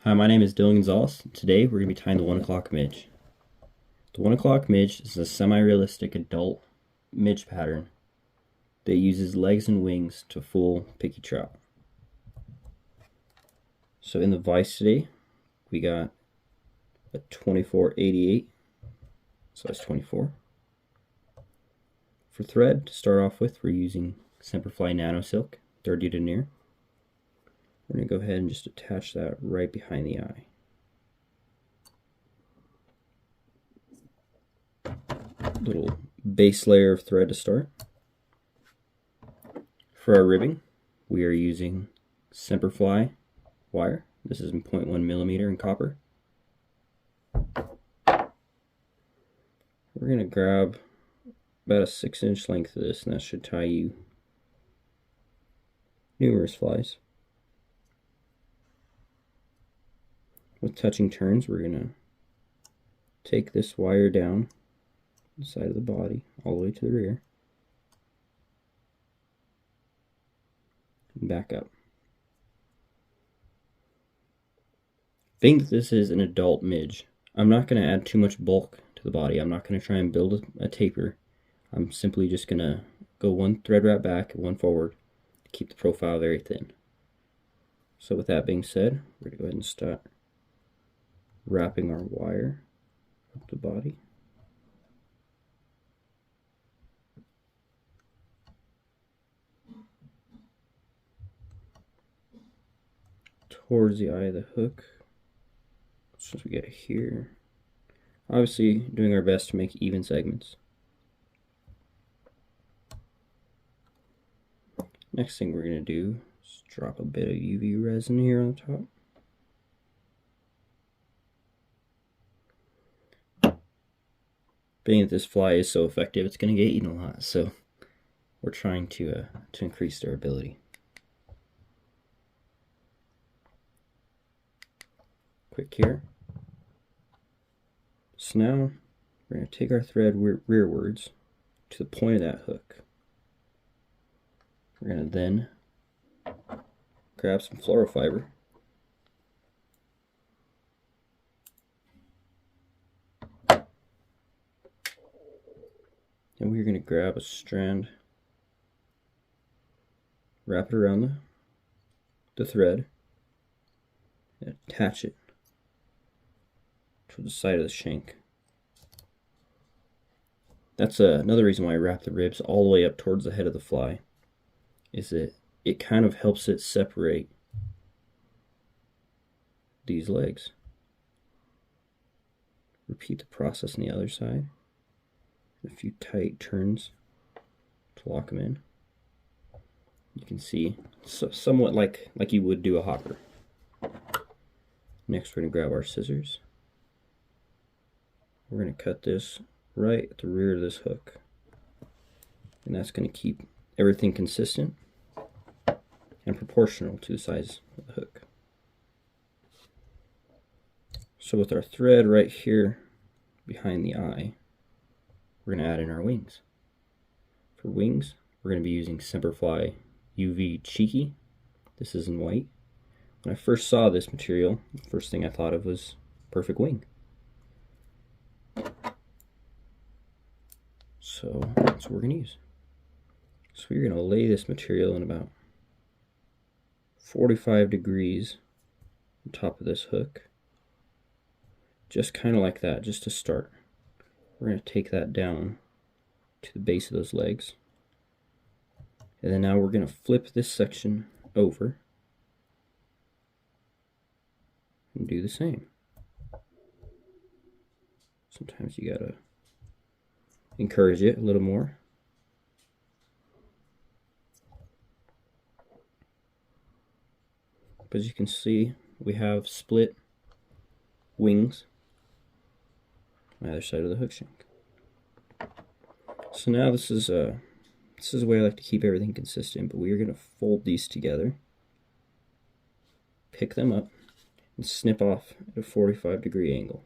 Hi, my name is Dylan Gonzales. Today we're going to be tying the 1 o'clock midge. The 1 o'clock midge is a semi-realistic adult midge pattern that uses legs and wings to fool picky trout. So in the vise today, we got a 2488, size 24. For thread, to start off with, we're using Semperfli Nano Silk, 30 denier. We're going to go ahead and just attach that right behind the eye. Little base layer of thread to start. For our ribbing, we are using Semperfli wire. This is in 0.1 millimeter in copper. We're going to grab about a 6-inch length of this, and that should tie you numerous flies. With touching turns, we're going to take this wire down the side of the body all the way to the rear and back up. Being that this is an adult midge, I'm not going to add too much bulk to the body. I'm not going to try and build a taper. I'm simply just going to go one thread wrap back and one forward to keep the profile very thin. So with that being said, we're going to go ahead and start wrapping our wire up the body. Towards the eye of the hook, since we get it here. Obviously doing our best to make even segments. Next thing we're going to do is drop a bit of UV resin here on the top. Being that this fly is so effective, it's going to get eaten a lot, so we're trying to increase their ability. Quick here. So now we're going to take our thread rearwards to the point of that hook. We're going to then grab some fluoro fiber. And we're going to grab a strand, wrap it around the thread, and attach it to the side of the shank. That's another reason why I wrap the ribs all the way up towards the head of the fly, is that it kind of helps it separate these legs. Repeat the process on the other side. A few tight turns to lock them in. You can see somewhat like you would do a hopper. Next, we're going to grab our scissors. We're going to cut this right at the rear of this hook, and that's going to keep everything consistent and proportional to the size of the hook. So with our thread right here behind the eye, we're going to add in our wings. For wings, we're going to be using Semperfli UV Cheeky. This is in white. When I first saw this material, the first thing I thought of was perfect wing. So that's what we're going to use. So we're going to lay this material in about 45 degrees on top of this hook. Just kind of like that, just to start. We're going to take that down to the base of those legs. And then now we're going to flip this section over and do the same. Sometimes you gotta encourage it a little more. But as you can see, we have split wings on either side of the hook shank. So now this is the way I like to keep everything consistent, but we are going to fold these together, pick them up, and snip off at a 45-degree angle.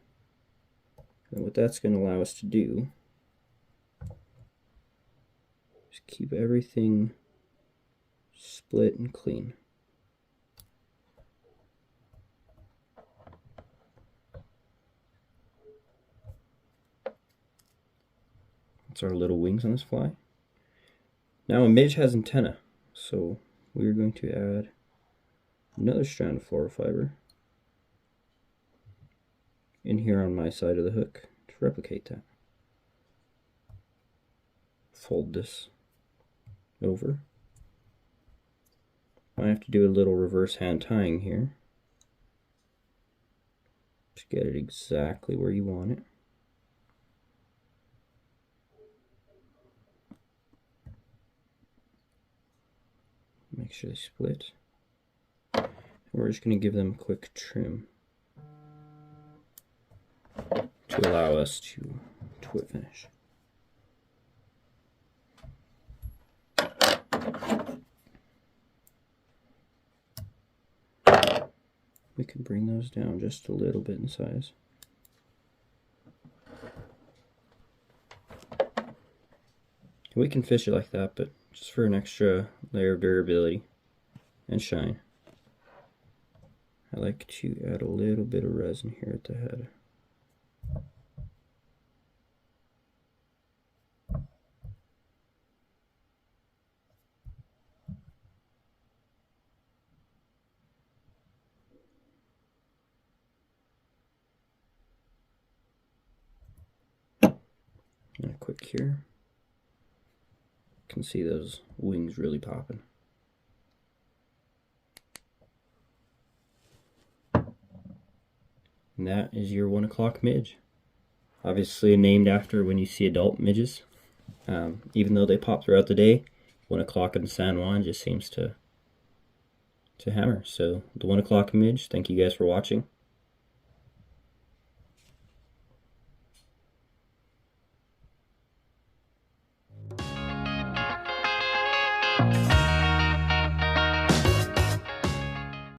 And what that's going to allow us to do is keep everything split and clean. That's our little wings on this fly. Now a midge has antenna, so we're going to add another strand of floral fiber in here on my side of the hook to replicate that. Fold this over. I have to do a little reverse hand tying here to get it exactly where you want it. Make sure they split. And we're just going to give them a quick trim to allow us to whip finish. We can bring those down just a little bit in size. We can fish it like that, but just for an extra layer of durability and shine, I like to add a little bit of resin here at the head. And a quick here. You can see those wings really popping. And that is your 1 o'clock midge. Obviously named after when you see adult midges. Even though they pop throughout the day, 1 o'clock in San Juan just seems to hammer. So the 1 o'clock midge, thank you guys for watching.